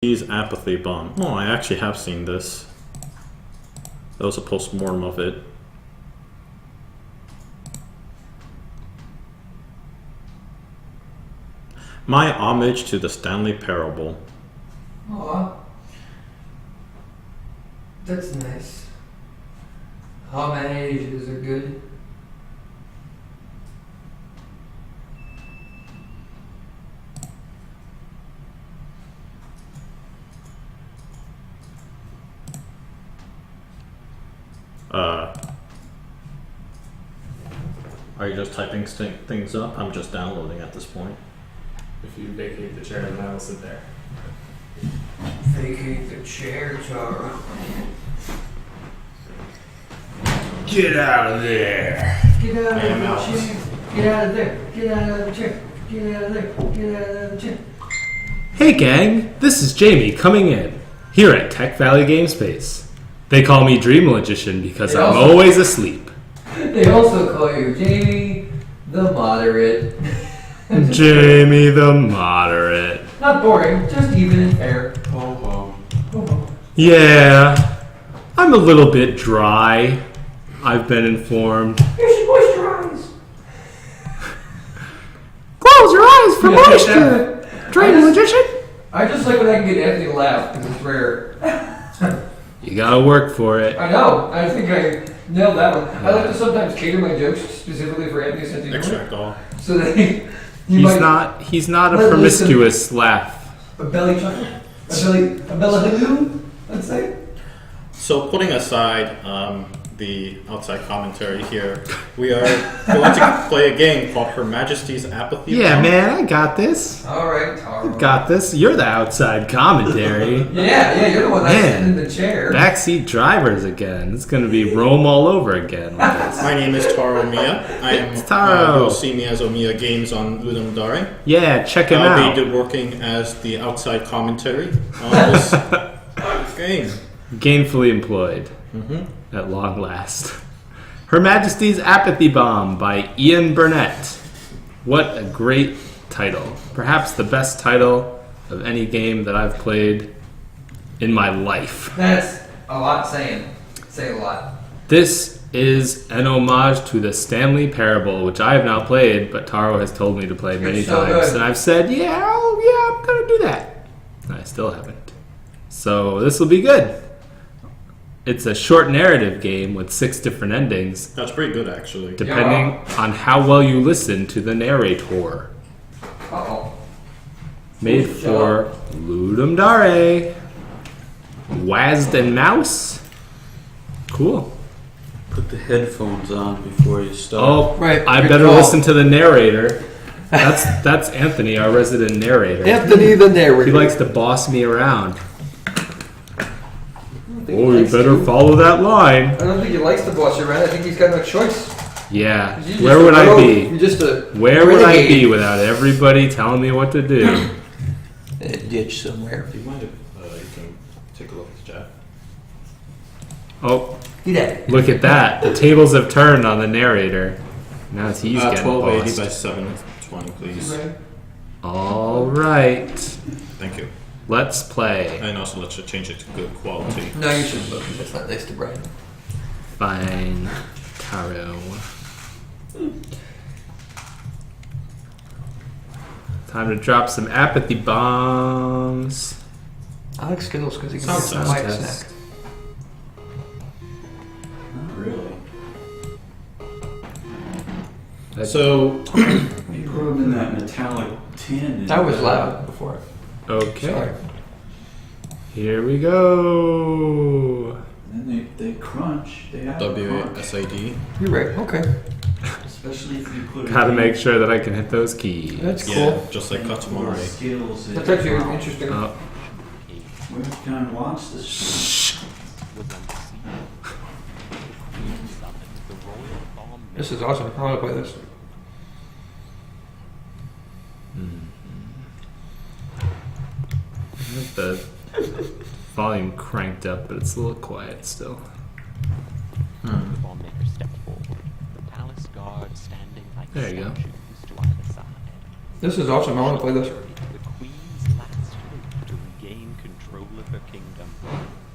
Apathy bomb. Oh, I actually have seen this. That was a post-mortem of it. My homage to the Stanley Parable. Aw. That's nice. Homages are good. Are you just typing things up? I'm just downloading at this point. If you vacate the chair, then I will sit there. Vacate the chair, Tara. Get out of there! Get out I am of out. the chair. Get out of there. Get out of the chair. Get out of there. Get out of the chair. Hey gang, this is Jamie coming in, here at Tech Valley Game Space. They call me Dream Magician because I'm always asleep. They also call you Jamie the Moderate. Jamie the Moderate. Not boring, just even and fair. Ho ho. Ho ho. Yeah, I'm a little bit dry, I've been informed. You should moisturize. Close your eyes for Yeah, moisture, Dream Magician. I just like when I can get Anthony to laugh because it's rare. You gotta work for it. I know. I think I nailed that one. I like to sometimes cater my jokes specifically for Anthony's sense of humor, Extract all. so that he He's not a Let- promiscuous laugh. a belly chuckle, a belly halloo, let's say. So putting aside the outside commentary here, we are going to play a game called Her Majesty's Apathy Yeah, bomb. man, I got this. All right, Taro. Got this. You're the outside commentary. Yeah, you're the one that's Man. sitting in the chair. Backseat drivers again. It's gonna be Rome all over again. With this. My name is Taro Omiya. I am. It's Taro. You'll see me as Omiya Games on Ludum Dare. Yeah, check him I'll out. be working as the outside commentary on this game. Gainfully employed at long last. Her Majesty's Apathy Bomb by Ian Burnett. What a great title. Perhaps the best title of any game that I've played in my life. That's a lot saying. Say a lot. This is an homage to the Stanley Parable, which I have not played, but Taro has told me to play many It's so times. good. And I've said, yeah, I'm going to do that. And I still haven't. So this will be good. It's a short narrative game with 6 different endings, That's pretty good, actually. depending on how well you listen to the narrator. Uh-oh. Made Good for Ludum Dare. Wazd and Mouse. Cool. Put the headphones on before you start. Oh, Right, I good better call. listen to the narrator. That's Anthony, our resident narrator. Anthony the narrator. He likes to boss me around. I don't think Oh, he you likes better to. follow that line. I don't think he likes to boss you around. I think he's got no choice. Yeah. You're just Where a would I rogue. be? You're just a Where would I renegade. be without everybody telling me what to do? In a ditch somewhere. Do you mind if you can take a look at the chat? Oh, Get that. look at that. The tables have turned on the narrator. Now he's getting 1280 by bossed. 720, please. All right. Thank you. Let's play. And also, let's change it to good quality. No, you shouldn't look. That's not nice to Brian. Fine. Taro. Time to drop some apathy bombs. I like Skittles because he can Sounds get some light test. snack. Not really. So, You put them in that metallic tin. That was loud before. Okay. Sorry. Here we go. And then they crunch. They have to crunch. WSID. You're right. Okay. Especially if you put it Gotta in make sure that I can hit those keys. That's Yeah, cool. just like little Katamari. Skittles. That's actually interesting. Oh, Where can I watch this? This is awesome. I want to play this. I have the volume cranked up, but it's a little quiet still. Lawmaker stepped forward, the palace guard standing like There you go. statues to either side. This is awesome. I want to play this. The Queen's last hope to regain control control of her kingdom.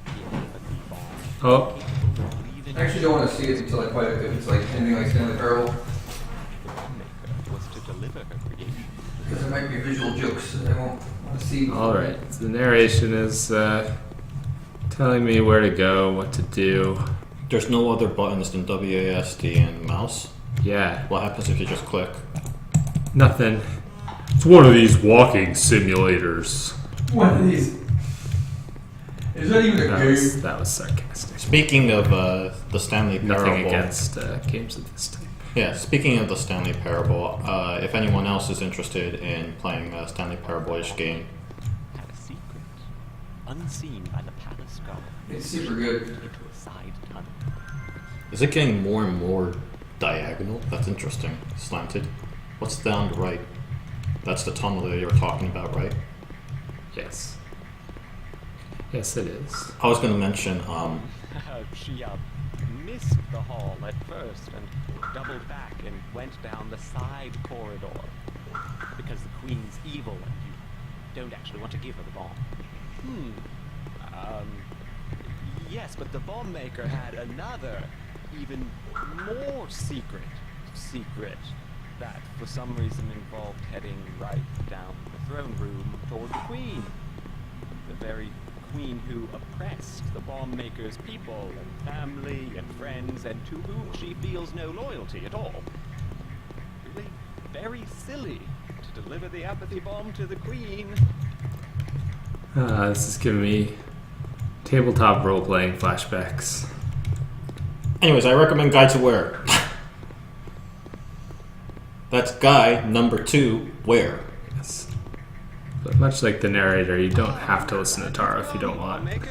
The Apathy bomb. Oh, Capable of leaving I actually don't want to see it until I play it. If it's like anything like Stanley Parable, the bomb maker was to deliver her creation. because there might be visual jokes that I won't want to see. all right. So the narration is telling me where to go, what to do. There's no other buttons than WASD and mouse. Yeah, What happens if you just click? nothing. It's one of these walking simulators. One of these. Is that even a game? That was sarcastic. Speaking of the Stanley Nothing Parable. against games of this type. Yeah, speaking of the Stanley Parable, if anyone else is interested in playing a Stanley Parable-ish game, Had a secret, unseen by the palace guard, It's super good. into a side tunnel. is it getting more and more diagonal? That's interesting. Slanted. What's down the right? That's the tunnel that you were talking about, right? Yes. Yes, it is. I was going to mention, She missed the hall at first and doubled back and went down the side corridor. Because the queen's evil and you don't actually want to give her the bomb. Yes, but the bomb maker had another, even more secret that for some reason involved heading right down the throne room toward the queen. The very queen who oppressed the bomb maker's people and family and friends and to whom she feels no loyalty at all. Really very silly to deliver the apathy bomb to the queen. This is giving me tabletop role-playing flashbacks. anyways, I recommend Guide to Where. That's guy number 2, Where. Yes. But much like the narrator, you don't have to listen to Tara if you don't want. Maker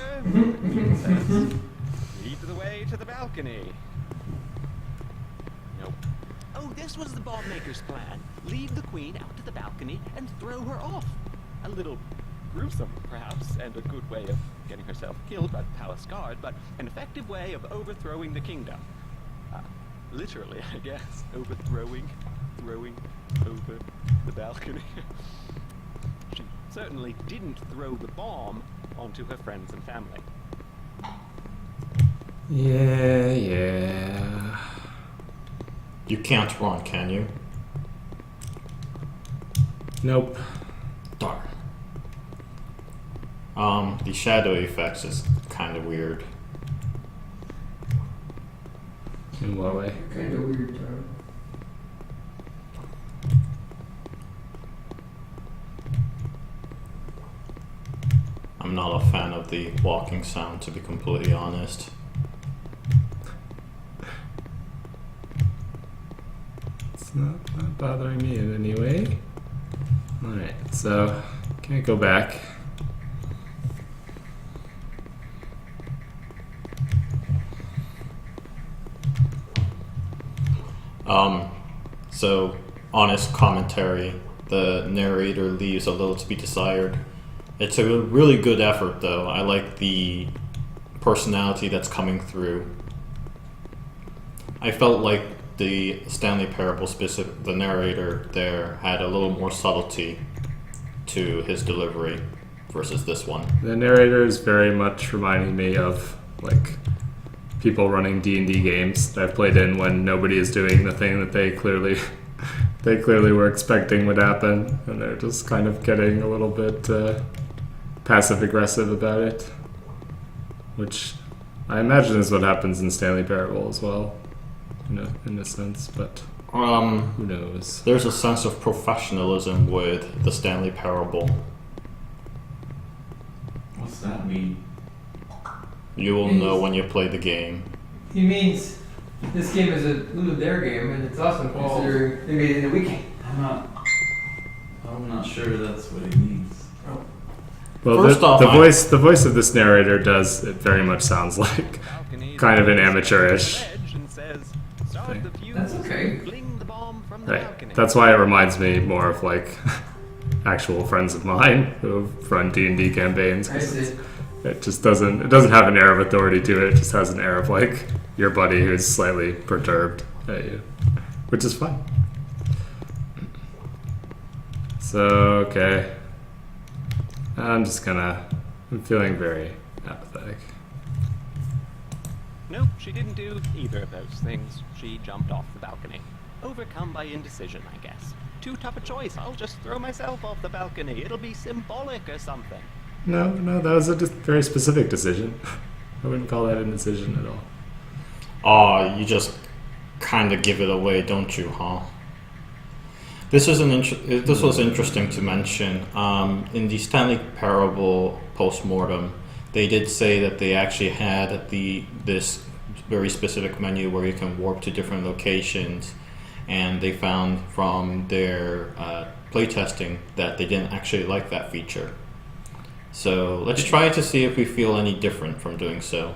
says, lead the way to the balcony. Nope. Oh, this was the bomb maker's plan. Lead the queen out to the balcony and throw her off. A little gruesome, perhaps, and a good way of getting herself killed by the palace guard, but an effective way of overthrowing the kingdom. Literally, I guess. Throwing over the balcony. She certainly didn't throw the bomb onto her friends and family. Yeah. You can't run, can you? Nope. Darn. The shadow effects is kind of weird. In what way? Kind of weird, Tara. I'm not a fan of the walking sound, to be completely honest. It's not bothering me in any way. Alright, so can I go back? So, honest commentary, the narrator leaves a little to be desired. It's a really good effort, though. I like the personality that's coming through. I felt like the Stanley Parable the narrator there had a little more subtlety to his delivery versus this one. The narrator is very much reminding me of like people running D&D games that I've played in when nobody is doing the thing that they clearly were expecting would happen, and they're just kind of getting a little bit passive aggressive about it, which I imagine is what happens in Stanley Parable as well, in a sense, but who knows? There's a sense of professionalism with the Stanley Parable. What's that mean? You will know when you play the game. He means this game is a Ludum Dare game, and it's awesome considering they made it in a weekend. I'm not sure that's what he means. Well, First off, the voice of this narrator does, it very much sounds like kind of an amateurish thing. That's okay. Right. That's why it reminds me more of like actual friends of mine who run D&D campaigns. I see. It just doesn't have an air of authority to it. It just has an air of like your buddy who's slightly perturbed at you, which is fine. So, okay. I'm just gonna I'm feeling very apathetic. Nope, she didn't do either of those things. She jumped off the balcony. Overcome by indecision, I guess. Too tough a choice. I'll just throw myself off the balcony. It'll be symbolic or something. No, that was a very specific decision. I wouldn't call that a decision at all. Oh, you just kind of give it away, don't you, huh? This was interesting to mention. In the Stanley Parable postmortem, they did say that they actually had this very specific menu where you can warp to different locations, and they found from their playtesting that they didn't actually like that feature. So let's try to see if we feel any different from doing so.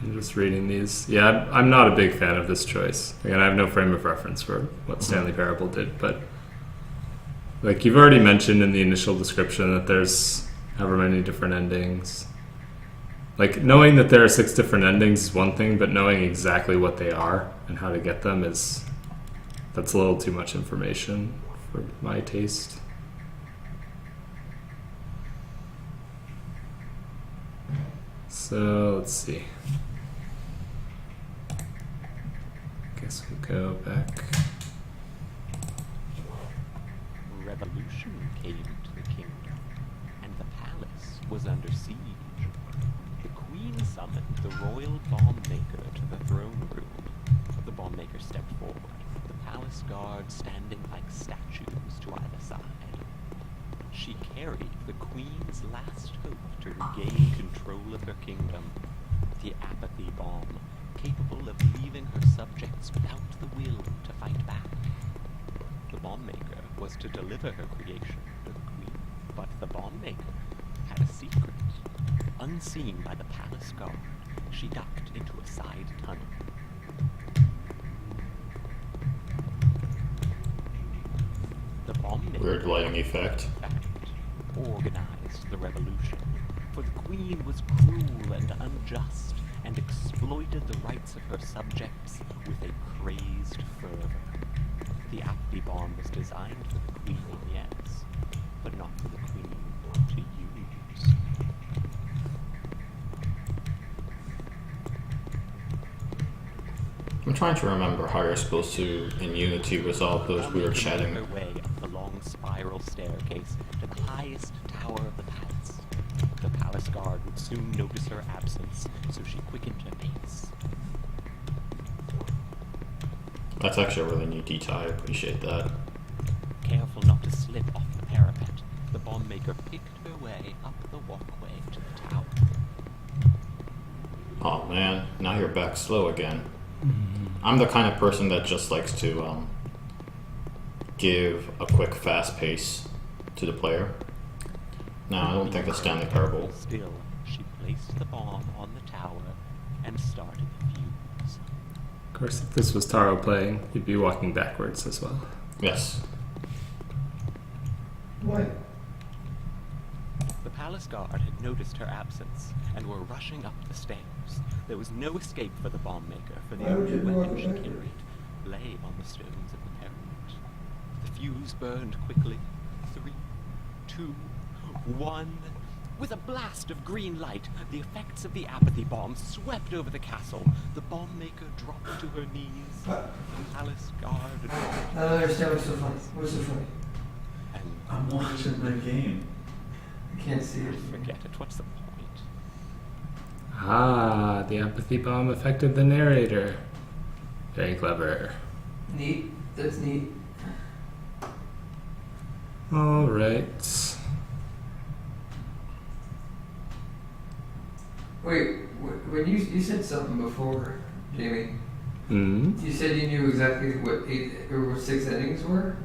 I'm just reading these. Yeah, I'm not a big fan of this choice. Again, I have no frame of reference for what Stanley Parable did, but like you've already mentioned in the initial description that there's however many different endings. Like knowing that there are 6 different endings is one thing, but knowing exactly what they are and how to get them that's a little too much information for my taste. So let's see. Guess we'll go back. Revolution came to the kingdom, and the palace was under siege. The queen summoned the royal bomb maker to the throne room. The bomb maker stepped forward, the palace guards standing like statues to either side. She carried the queen's last hope to regain control of her kingdom, the Apathy bomb, capable of leaving her subjects without the will to fight back. The bomb maker was to deliver her creation to the queen, but the bomb maker had a secret. Unseen by the palace guard, she ducked into a side tunnel. The bomb maker Weird lighting effect. organized the revolution, for the queen was cruel and unjust and exploited the rights of her subjects with a crazed fervor. The Apathy bomb was designed for the queen, yes, but not for the queen to use. I'm trying to remember how you're supposed to, in Unity, resolve those weird Made chatting. her way up the long spiral staircase to the highest tower of the palace. The palace guard would soon notice her absence, so she quickened her pace. That's actually a really neat detail. I appreciate that. Careful not to slip off the parapet, the bomb maker picked her way up the walkway to the tower. Oh man, now you're back slow again. I'm the kind of person that just likes to give a quick, fast pace to the player. No, I don't think it's Stanley Parable. Still, she placed the bomb on the tower and started the fuse. Of course, if this was Taro playing, you'd be walking backwards as well. Yes. What? The palace guard had noticed her absence and were rushing up the stairs. There was no escape for the bomb maker, for the Why would only you weapon walk she backwards? carried lay on the stones of the parapet. The fuse burned quickly. 3, 2, 1. With a blast of green light, the effects of the Apathy bomb swept over the castle. The bomb maker dropped to her knees. What? The palace guard I don't understand what's so funny. What's so funny? and I'm watching the game. I can't see it. forget it. What's the point? Ah, the Apathy bomb affected the narrator. Very clever. Neat. That's neat. All right. Wait, when you said something before, Jamie, Hmm. you said you knew exactly what 8 or 6 endings were?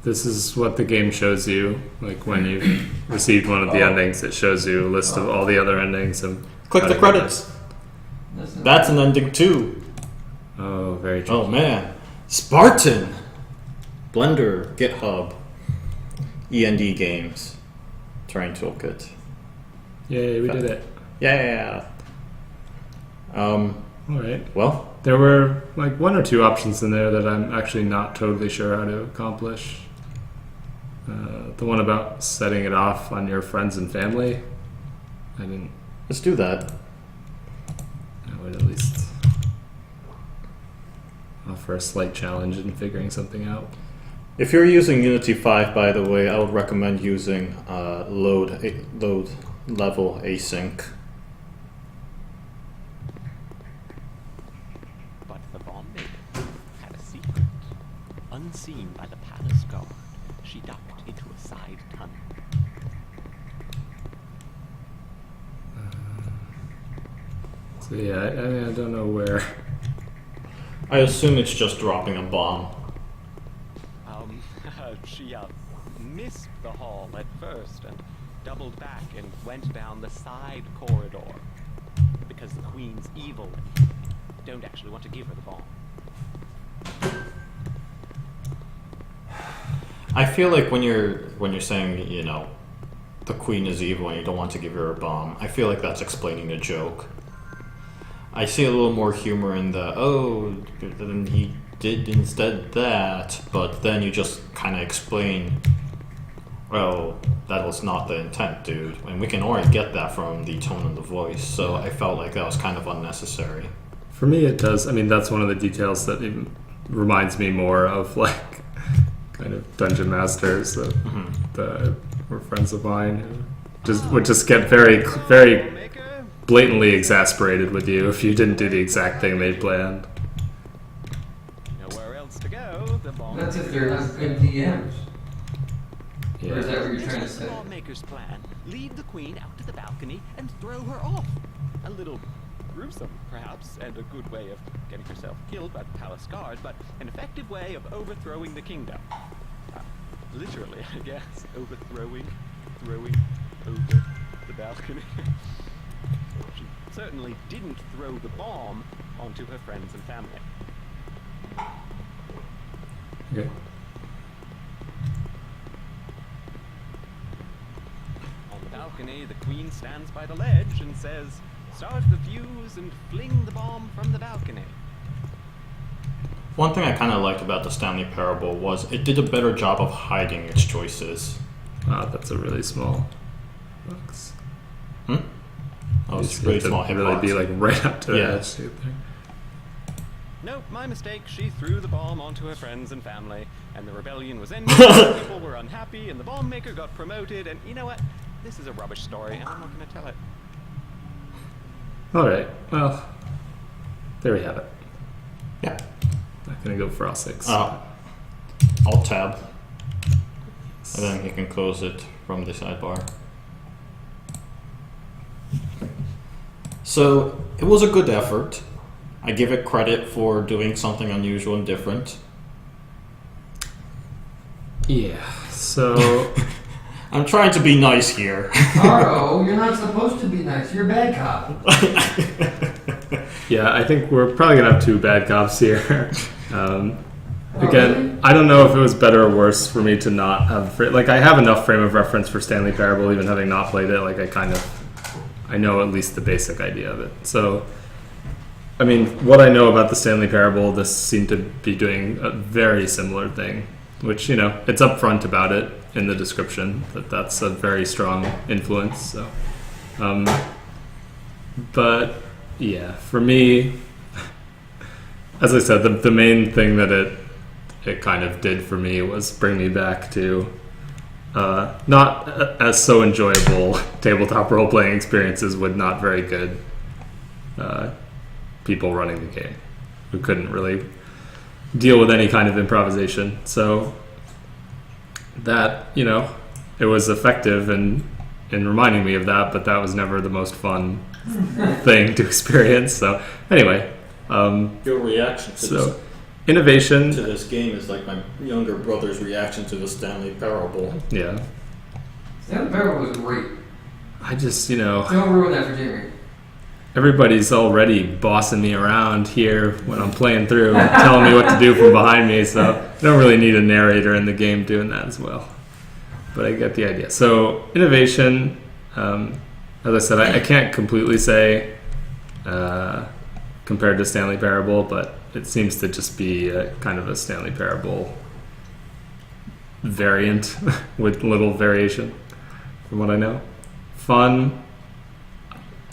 This is what the game shows you. Like when you received one of the Oh. endings, it shows you a list of all the other endings and Click how the to get credits. Not That's an ending too. them. Oh, very true. Oh man. Spartan. Blender, GitHub, END Games, Terrain Toolkit. Yay, we did it. Yeah. All right. Well, There were like 1 or 2 options in there that I'm actually not totally sure how to accomplish. The one about setting it off on your friends and family, I didn't. Let's do that. I would at least offer a slight challenge in figuring something out. If you're using Unity 5, by the way, I would recommend using load level async. But the bomb maker had a secret. Unseen by the palace guard, she ducked into a side tunnel. So yeah, I mean, I don't know where. I assume it's just dropping a bomb. She missed the hall at first and doubled back and went down the side corridor because the queen's evil and don't actually want to give her the bomb. I feel like when you're saying, you know, the queen is evil and you don't want to give her a bomb, I feel like that's explaining the joke. I see a little more humor in the, oh, then he did instead that, but then you just kind of explain, well, that was not the intent, dude. And we can already get that from the tone of the voice, so I felt like that was kind of unnecessary. For me, it does. I mean, that's one of the details that even reminds me more of, like, kind of dungeon masters that were friends of mine who would just get very, very blatantly exasperated with you if you didn't do the exact thing they planned. Nowhere else to go. The bomb That's if they're not good DMs. Yeah. Or is that what you're This trying to was the say? lawmaker's plan. Lead the queen out to the balcony and throw her off. A little gruesome, perhaps, and a good way of getting herself killed by the palace guard, but an effective way of overthrowing the kingdom. Literally, I guess. Throwing over the balcony. She certainly didn't throw the bomb onto her friends and family. Okay. On the balcony, the queen stands by the ledge and says, "Start the fuse and fling the bomb from the balcony." One thing I kind of liked about the Stanley Parable was it did a better job of hiding its choices. Wow, that's a really small box. Oh, it's You really have to small really hitbox. be like right up to the Yeah. edge. Nope, my mistake. She threw the bomb onto her friends and family, and the rebellion was ended. People were unhappy, and the bomb maker got promoted. And you know what? This is a rubbish story, and I'm not going to tell it. All right. Well, there we have it. Yeah. Not gonna go for all six. Alt tab, and then you can close it from the sidebar. So it was a good effort. I give it credit for doing something unusual and different. Yeah. So I'm trying to be nice here. Taro, you're not supposed to be nice. You're a bad cop. yeah, I think we're probably gonna have two bad cops here. Oh, Again, really? I don't know if it was better or worse for me to not have like I have enough frame of reference for Stanley Parable, even having not played it. Like I know at least the basic idea of it. So, I mean, what I know about the Stanley Parable, this seemed to be doing a very similar thing, which, you know, it's upfront about it in the description that that's a very strong influence. So, but yeah, for me, as I said, the main thing that it kind of did for me was bring me back to not as so enjoyable tabletop role-playing experiences with not very good people running the game who couldn't really deal with any kind of improvisation. So that, you know, it was effective in reminding me of that, but that was never the most fun thing to experience. So anyway, Your reaction to innovation. this game is like my younger brother's reaction to the Stanley Parable. Yeah. Stanley Parable was great. I just, you know, Don't ruin that for Jeremy. everybody's already bossing me around here when I'm playing through, telling me what to do from behind me, so I don't really need a narrator in the game doing that as well. But I get the idea. So, innovation, as I said, I can't completely say compared to Stanley Parable, but it seems to just be kind of a Stanley Parable variant with little variation from what I know. Fun.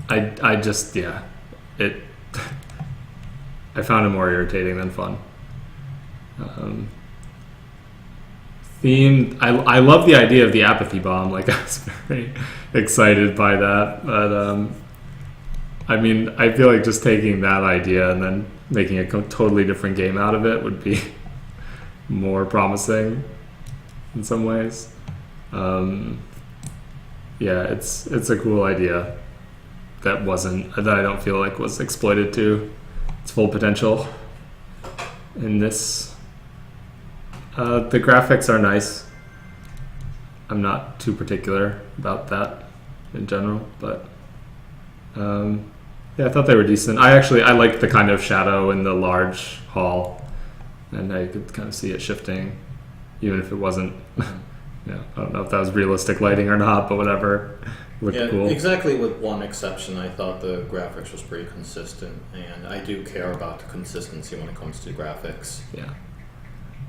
I just it. I found it more irritating than fun. Themed. I love the idea of the apathy bomb. Like I was very excited by that, but I mean, I feel like just taking that idea and then making a totally different game out of it would be more promising in some ways. Yeah, it's a cool idea that I don't feel like was exploited to its full potential in this. The graphics are nice. I'm not too particular about that in general, but yeah, I thought they were decent. I liked the kind of shadow in the large hall, and I could kind of see it shifting, even if it wasn't. I don't know if that was realistic lighting or not, but whatever. Looked cool. Exactly, with one exception. I thought the graphics was pretty consistent, and I do care about the consistency when it comes to graphics.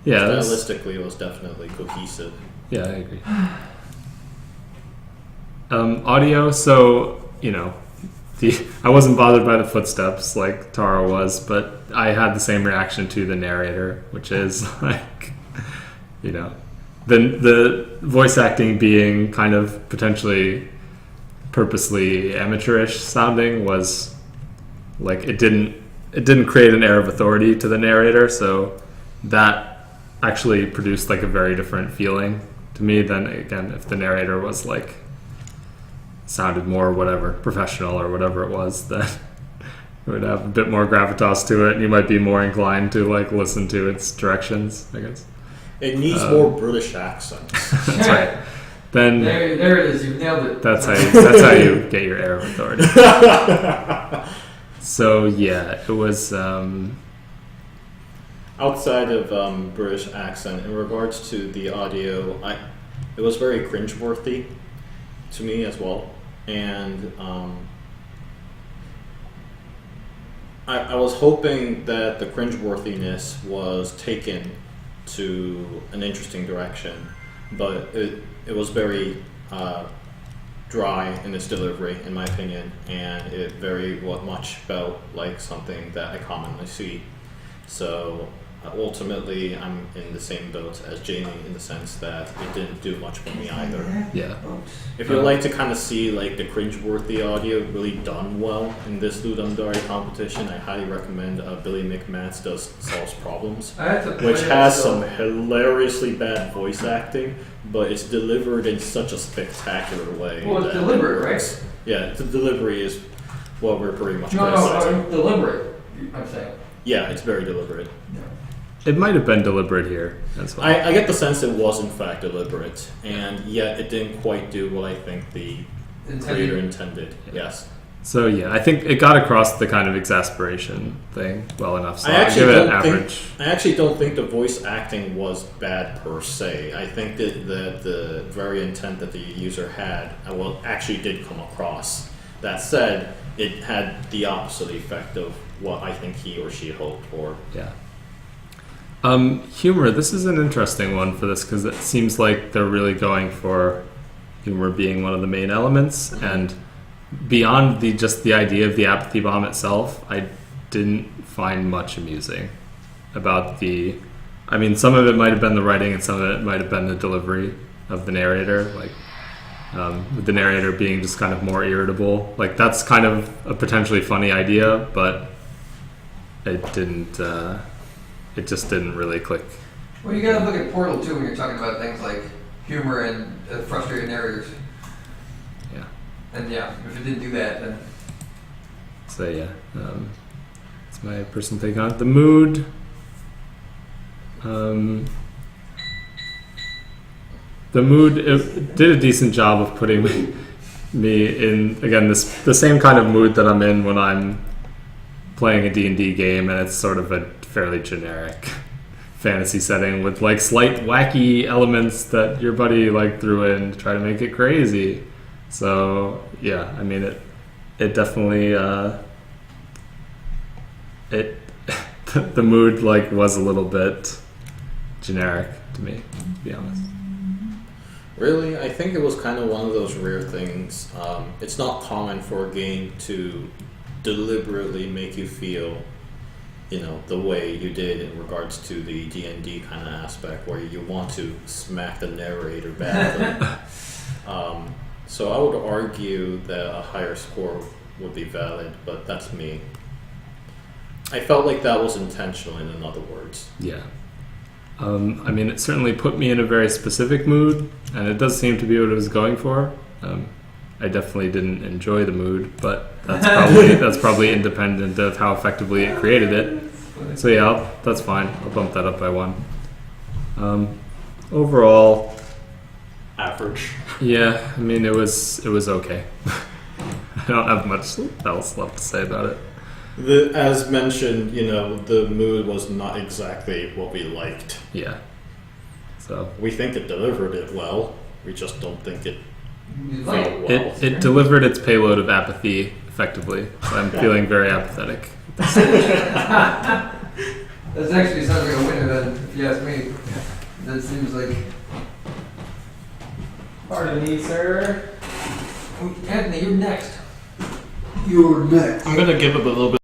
Yeah, stylistically, it was definitely cohesive. Yeah, I agree. Audio, so I wasn't bothered by the footsteps like Tara was, but I had the same reaction to the narrator, which is like, the voice acting being kind of potentially purposely amateurish sounding was like it didn't create an air of authority to the narrator, so that actually produced like a very different feeling to me than, again, if the narrator was like sounded more professional or whatever it was, then it would have a bit more gravitas to it and you might be more inclined to like listen to its directions, I guess. It needs more British accents. That's right. Then there it is. You've nailed it. That's how you get your air of authority. So yeah, it was outside of British accent. In regards to the audio, it was very cringeworthy to me as well, and I was hoping that the cringeworthiness was taken to an interesting direction, but it was very dry in its delivery, in my opinion, and it very much felt like something that I commonly see. So ultimately, I'm in the same boat as Jamie in the sense that it didn't do much for me either. Yeah. If you'd like to kind of see like the cringeworthy audio really done well in this Ludum Dare competition, I highly recommend Billy McMahon Does Solves Problems, which has some hilariously bad voice acting, but it's delivered in such a spectacular way. Well, it's deliberate, right? Yeah, the delivery is what we're pretty much No, deliberate, I'm saying. Yeah, it's very deliberate. No. It might have been deliberate here as well. I get the sense it was in fact deliberate, and yet it didn't quite do what I think the creator intended. Yes. So yeah, I think it got across the kind of exasperation thing well enough. So I'll give it an average. I actually don't think the voice acting was bad per se. I think that the very intent that the user had, actually did come across. That said, it had the opposite effect of what I think he or she hoped for. Yeah. Humor. This is an interesting one for this because it seems like they're really going for humor being one of the main elements, and beyond just the idea of the apathy bomb itself, I didn't find much amusing about the. I mean, some of it might have been the writing, and some of it might have been the delivery of the narrator. Like with the narrator being just kind of more irritable. Like that's kind of a potentially funny idea, but it didn't. It just didn't really click. Well, you gotta look at Portal too when you're talking about things like humor and frustrated narrators. Yeah. And yeah, if it didn't do that, then. So yeah, it's my personal take on it. The mood. The mood it did a decent job of putting me in again the same kind of mood that I'm in when I'm playing a D&D game, and it's sort of a fairly generic fantasy setting with like slight wacky elements that your buddy like threw in to try to make it crazy. So yeah, I mean it definitely the mood like was a little bit generic to me, to be honest. Really, I think it was kind of one of those rare things. It's not common for a game to deliberately make you feel, the way you did in regards to the D&D kind of aspect, where you want to smack the narrator badly. So I would argue that a higher score would be valid, but that's me. I felt like that was intentional, in other words. Yeah. I mean, it certainly put me in a very specific mood, and it does seem to be what it was going for. I definitely didn't enjoy the mood, but that's probably independent of how effectively it created it. So yeah, that's fine. I'll bump that up by 1. Overall, Average. yeah. I mean, it was okay. I don't have much else left to say about it. As mentioned, the mood was not exactly what we liked. Yeah. So We think it delivered it well. We just don't think it You like felt it. well. it delivered its payload of apathy effectively. So I'm feeling very apathetic. That actually sounds like a winner then, if you ask me. That seems like... Pardon me, sir. Anthony, you're next. You're next. I'm gonna give it a little bit